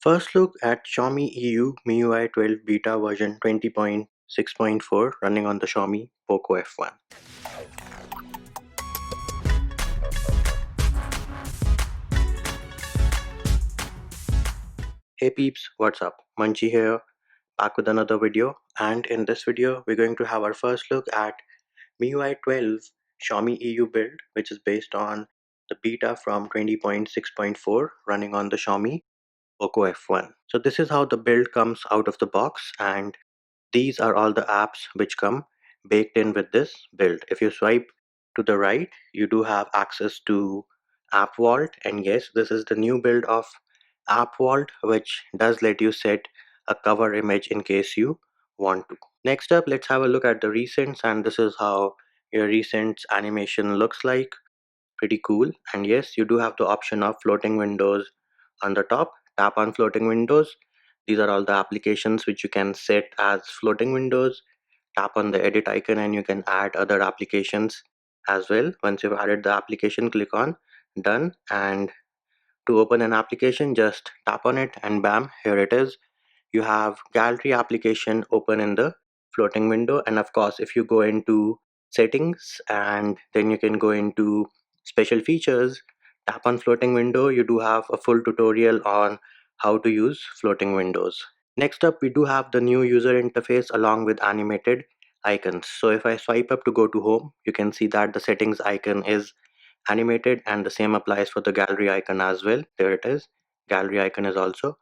First look at Xiaomi EU MIUI 12 beta version 20.6.4 running on the Xiaomi Poco F1. Hey peeps, what's up? Munchie here, back with another video, and in this video we're going to have our first look at MIUI 12 Xiaomi EU build, which is based on the beta from 20.6.4 running on the Xiaomi Poco F1. So this is how the build comes out of the box, and these are all the apps which come baked in with this build. If you swipe to the right, you do have access to App Vault, and yes, this is the new build of App Vault, which does let you set a cover image in case you want to. Next up, let's have a look at the recents, and this is how your recents animation looks like. Pretty cool. And yes, you do have the option of floating windows on the top. Tap on floating windows. These are all the applications which you can set as floating windows. Tap on the edit icon and you can add other applications as well. Once you've added the application, click on done, and to open an application, just tap on it and bam, here it is. You have gallery application open in the floating window, and of course if you go into settings and then you can go into special features, tap on floating window, you do have a full tutorial on how to use floating windows. Next up, we do have the new user interface along with animated icons. So if I swipe up to go to home, you can see that the settings icon is animated, and the same applies for the gallery icon as well. There it is, gallery icon is also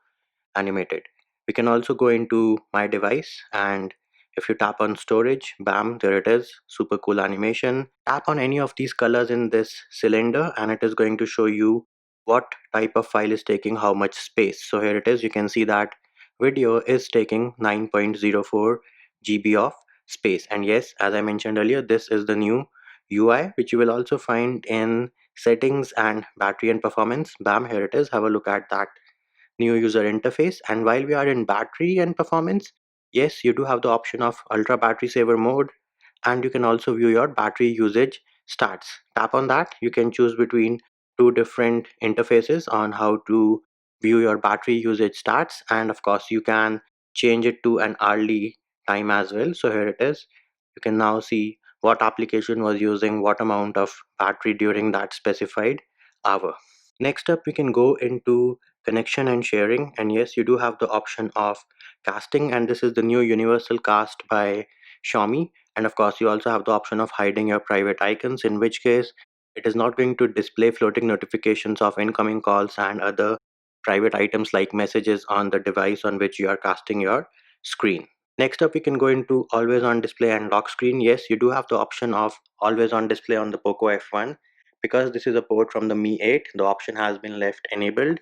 animated. We can also go into my device, and if you tap on storage, bam, there it is, super cool animation. Tap on any of these colors in this cylinder and it is going to show you what type of file is taking how much space. So here it is, you can see that video is taking 9.04 GB of space. And yes, as I mentioned earlier, this is the new UI which you will also find in settings and battery and performance. Bam, here it is, have a look at that new user interface. And while we are in battery and performance, yes, you do have the option of ultra battery saver mode, and you can also view your battery usage stats. Tap on that, you can choose between two different interfaces on how to view your battery usage stats, and of course you can change it to an hourly time as well. So here it is, you can now see what application was using what amount of battery during that specified hour. Next up, we can go into connection and sharing, and yes, you do have the option of casting, and this is the new universal cast by Xiaomi. And of course you also have the option of hiding your private icons, in which case it is not going to display floating notifications of incoming calls and other private items like messages on the device on which you are casting your screen. Next up, we can go into always on display and lock screen. Yes, you do have the option of always on display on the Poco F1. Because this is a port from the Mi 8, the option has been left enabled.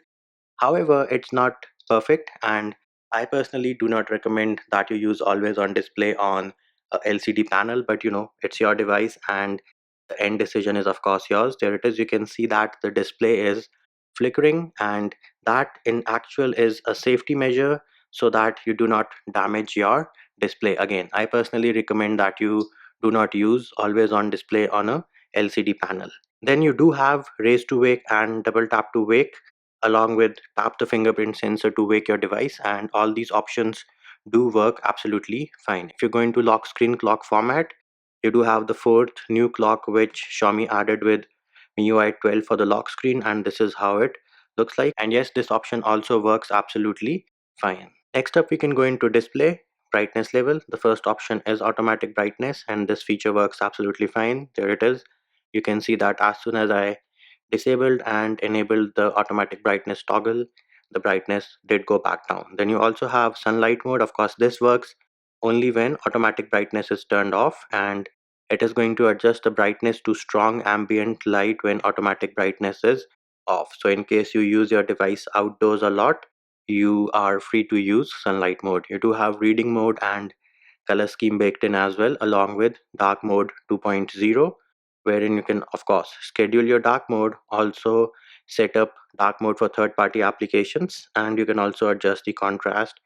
However, it's not perfect, and I personally do not recommend that you use always on display on a LCD panel, but it's your device and the end decision is of course yours. There it is, you can see that the display is flickering, and that in actual is a safety measure so that you do not damage your display. Again, I personally recommend that you do not use always on display on a LCD panel. Then you do have raise to wake and double tap to wake, along with tap the fingerprint sensor to wake your device, and all these options do work absolutely fine. If you're going to lock screen clock format, you do have the fourth new clock which Xiaomi added with MIUI 12 for the lock screen, and this is how it looks like. And yes, this option also works absolutely fine. Next up, we can go into display brightness level. The first option is automatic brightness, and this feature works absolutely fine. There it is. You can see that as soon as I disabled and enabled the automatic brightness toggle, the brightness did go back down. Then you also have sunlight mode. Of course, this works only when automatic brightness is turned off, and it is going to adjust the brightness to strong ambient light when automatic brightness is off. So in case you use your device outdoors a lot, you are free to use sunlight mode. You do have reading mode and color scheme baked in as well, along with dark mode 2.0, wherein you can of course schedule your dark mode, also set up dark mode for third-party applications, and you can also adjust the contrast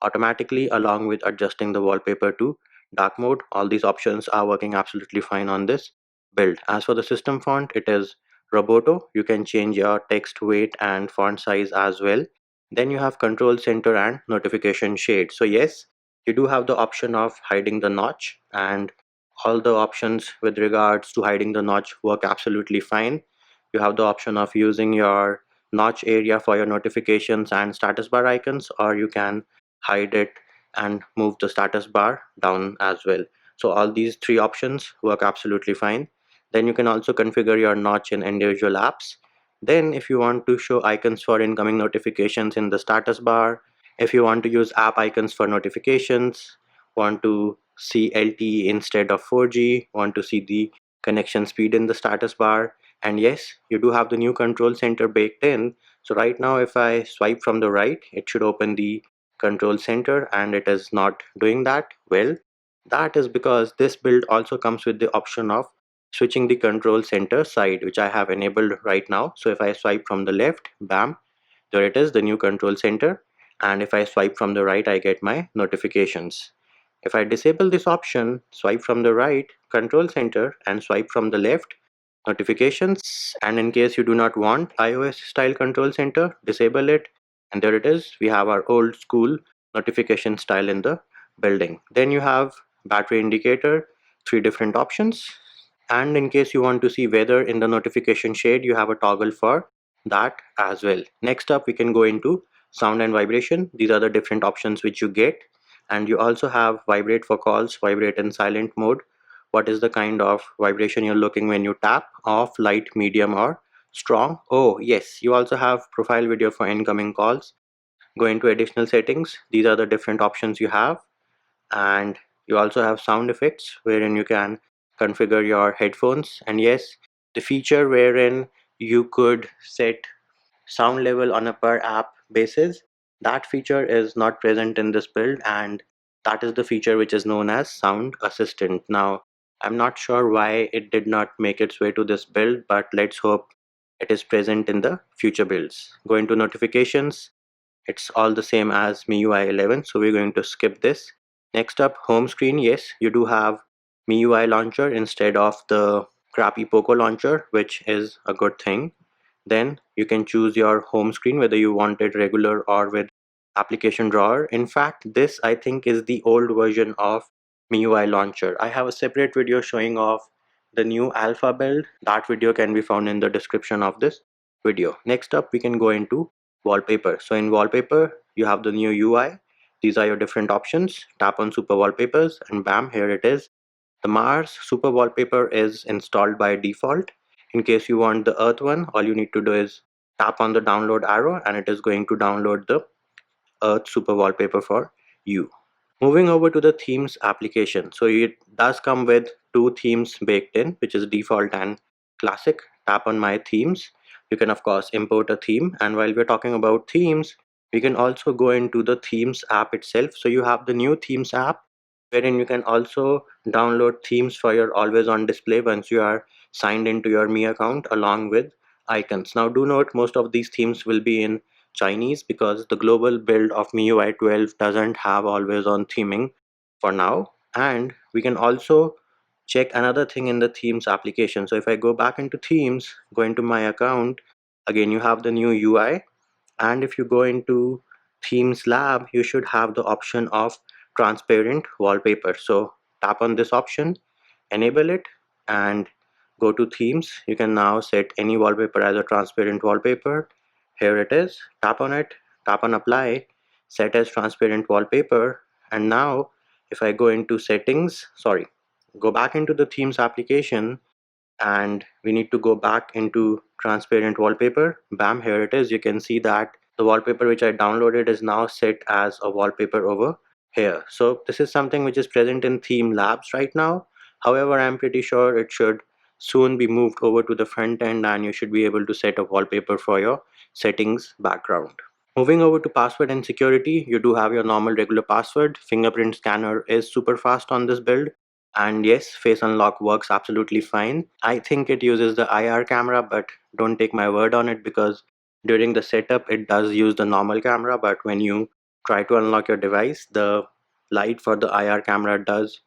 automatically along with adjusting the wallpaper to dark mode. All these options are working absolutely fine on this build. As for the system font, it is Roboto. You can change your text weight and font size as well, Then you have control center and notification shade. So yes, you do have the option of hiding the notch, and all the options with regards to hiding the notch work absolutely fine. You have the option of using your notch area for your notifications and status bar icons, or you can hide it and move the status bar down as well. So all these three options work absolutely fine. Then you can also configure your notch in individual apps. Then if you want to show icons for incoming notifications in the status bar, if you want to use app icons for notifications, want to see LTE instead of 4G, want to see the connection speed in the status bar, and yes, you do have the new control center baked in. So right now if I swipe from the right, it should open the control center, and it is not doing that. Well, that is because this build also comes with the option of switching the control center side, which I have enabled right now. So if I swipe from the left, bam, there it is, the new control center. And if I swipe from the right, I get my notifications. If I disable this option, swipe from the right, control center, and swipe from the left, notifications. And in case you do not want iOS style control center, disable it. And there it is, we have our old school notification style in the building. Then you have battery indicator, three different options. And in case you want to see weather in the notification shade, you have a toggle for that as well. Next up, we can go into sound and vibration. These are the different options which you get. And you also have vibrate for calls, vibrate in silent mode. What is the kind of vibration you're looking when you tap? Off, light, medium, or strong? Oh yes, you also have profile video for incoming calls. Go into additional settings. These are the different options you have. And you also have sound effects wherein you can configure your headphones. And yes, the feature wherein you could set sound level on a per app basis, that feature is not present in this build, and that is the feature which is known as sound assistant. Now I'm not sure why it did not make its way to this build, but let's hope it is present in the future builds. Go into notifications. It's all the same as MIUI 11, so we're going to skip this. Next up, home screen. Yes, you do have MIUI launcher instead of the crappy Poco launcher, which is a good thing. Then you can choose your home screen, whether you want it regular or with application drawer. In fact, this I think is the old version of MIUI launcher. I have a separate video showing off the new alpha build. That video can be found in the description of this video. Next up, we can go into wallpaper. So in wallpaper, you have the new UI. These are your different options. Tap on super wallpapers and bam, here it is. The Mars super wallpaper is installed by default. In case you want the Earth one, all you need to do is tap on the download arrow and it is going to download the Earth super wallpaper for you. Moving over to the themes application. So it does come with two themes baked in, which is default and classic. Tap on my themes. You can of course import a theme, and while we're talking about themes, we can also go into the themes app itself. So you have the new themes app wherein you can also download themes for your always on display once you are signed into your Mi account along with icons. Now do note, most of these themes will be in Chinese because the global build of MIUI 12 doesn't have always on theming for now. And we can also check another thing in the themes application. So if I go back into themes, go into my account, again you have the new UI, and if you go into themes lab, you should have the option of transparent wallpaper. So tap on this option, enable it, and go to themes. You can now set any wallpaper as a transparent wallpaper. Here it is. Tap on it, tap on apply, set as transparent wallpaper. And now if I go into settings, sorry, go back into the themes application, and we need to go back into transparent wallpaper. Bam, here it is. You can see that the wallpaper which I downloaded is now set as a wallpaper over here. So this is something which is present in theme labs right now. However, I'm pretty sure it should soon be moved over to the front end, and you should be able to set a wallpaper for your settings background. Moving over to password and security, you do have your normal regular password. Fingerprint scanner is super fast on this build. And yes, face unlock works absolutely fine. I think it uses the IR camera, but don't take my word on it because during the setup it does use the normal camera, but when you try to unlock your device, the light for the IR camera does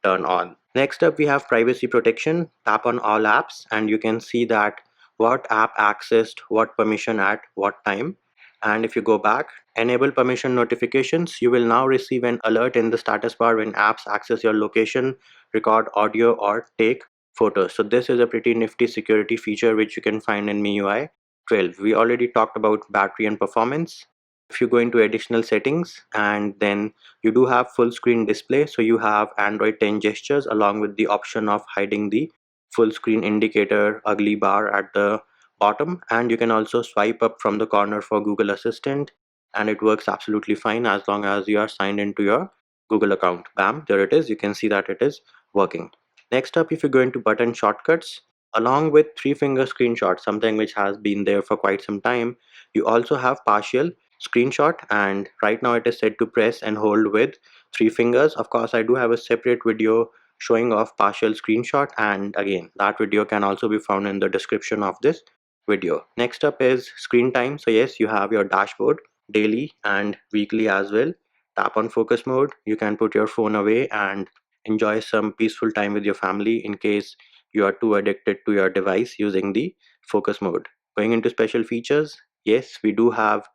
turn on. Next up, we have privacy protection. Tap on all apps and you can see that what app accessed what permission at what time. And if you go back, enable permission notifications, you will now receive an alert in the status bar when apps access your location, record audio, or take photos. So this is a pretty nifty security feature which you can find in MIUI 12. We already talked about battery and performance. If you go into additional settings, and then you do have full screen display, so you have Android 10 gestures along with the option of hiding the full screen indicator ugly bar at the bottom, and you can also swipe up from the corner for Google Assistant, and it works absolutely fine as long as you are signed into your Google account. Bam, there it is. You can see that it is working. Next up, if you go into button shortcuts, along with three finger screenshot, something which has been there for quite some time, you also have partial screenshot, and right now it is set to press and hold with three fingers. Of course, I do have a separate video showing off partial screenshot, and again, that video can also be found in the description of this video. Next up is screen time. So yes, you have your dashboard daily and weekly as well. Tap on focus mode. You can put your phone away and enjoy some peaceful time with your family in case you are too addicted to your device using the focus mode. Going into special features, yes, we do have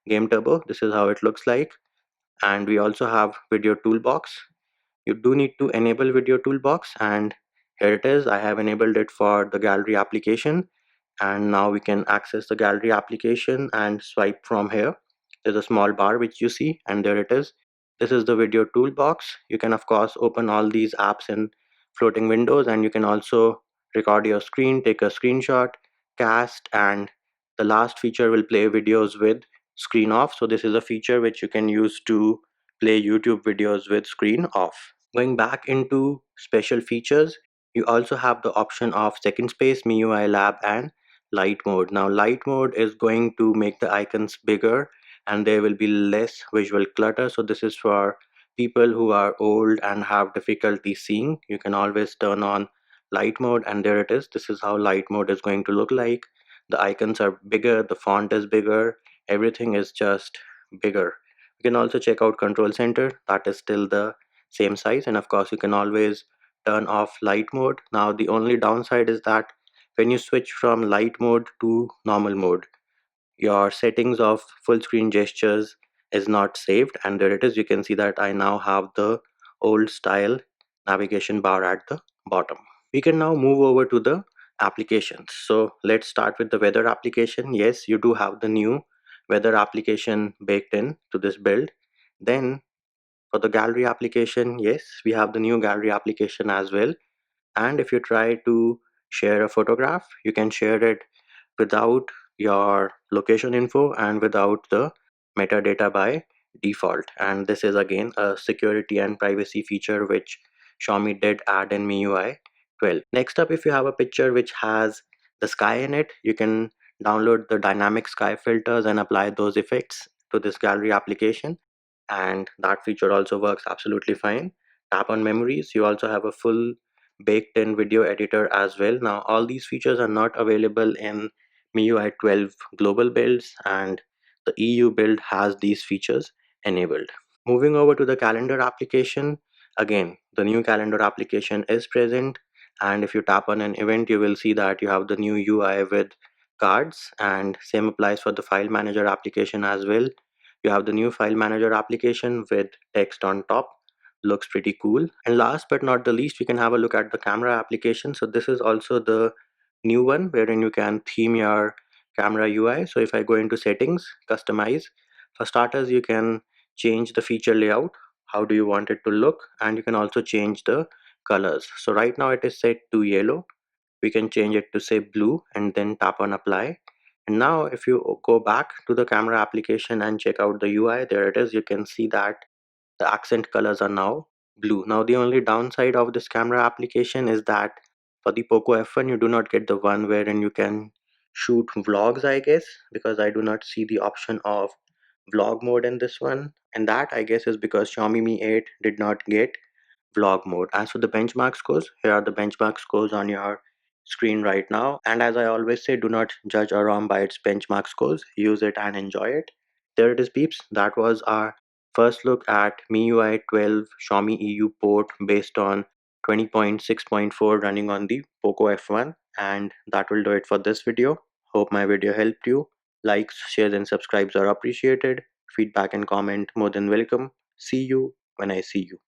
Game Turbo. This is how it looks like. And we also have Video Toolbox. You do need to enable Video Toolbox, and here it is. I have enabled it for the gallery application, and now we can access the gallery application and swipe from here. There's a small bar which you see, and there it is. This is the Video Toolbox. You can of course open all these apps in floating windows, and you can also record your screen, take a screenshot, cast, and the last feature will play videos with screen off. So this is a feature which you can use to play YouTube videos with screen off. Going back into special features, you also have the option of second space, MIUI Lab, and light mode. Now light mode is going to make the icons bigger and there will be less visual clutter. So this is for people who are old and have difficulty seeing. You can always turn on light mode, and there it is. This is how light mode is going to look like. The icons are bigger, the font is bigger, everything is just bigger. You can also check out control center, that is still the same size, and of course you can always turn off light mode. Now the only downside is that when you switch from light mode to normal mode, your settings of full screen gestures is not saved, and there it is. You can see that I now have the old style navigation bar at the bottom. We can now move over to the applications. So let's start with the weather application. Yes, you do have the new weather application baked in to this build. Then for the gallery application, yes, we have the new gallery application as well. And if you try to share a photograph, you can share it without your location info and without the metadata by default. And this is again a security and privacy feature which Xiaomi did add in MIUI 12. Next up, if you have a picture which has the sky in it, you can download the dynamic sky filters and apply those effects to this gallery application, and that feature also works absolutely fine. Tap on memories. You also have a full baked in video editor as well. Now all these features are not available in MIUI 12 global builds, and the EU build has these features enabled. Moving over to the calendar application, again the new calendar application is present, and if you tap on an event you will see that you have the new UI with cards, and same applies for the file manager application as well. You have the new file manager application with text on top. Looks pretty cool. And last but not the least, we can have a look at the camera application. So this is also the new one wherein you can theme your camera UI. So if I go into settings, customize, for starters you can change the feature layout. How do you want it to look? And you can also change the colors. So right now it is set to yellow. We can change it to say blue and then tap on apply. And now if you go back to the camera application and check out the UI, there it is. You can see that the accent colors are now blue. Now the only downside of this camera application is that for the Poco F1 you do not get the one wherein you can shoot vlogs, I guess, because I do not see the option of vlog mode in this one, and that I guess is because Xiaomi Mi 8 did not get vlog mode. As for the benchmark scores, here are the benchmark scores on your screen right now. And as I always say, do not judge a ROM by its benchmark scores. Use it and enjoy it. There it is, peeps. That was our first look at MIUI 12 Xiaomi EU port based on 20.6.4 running on the Poco F1. And that will do it for this video. Hope my video helped you. Likes, shares, and subscribes are appreciated. Feedback and comment more than welcome. See you when I see you.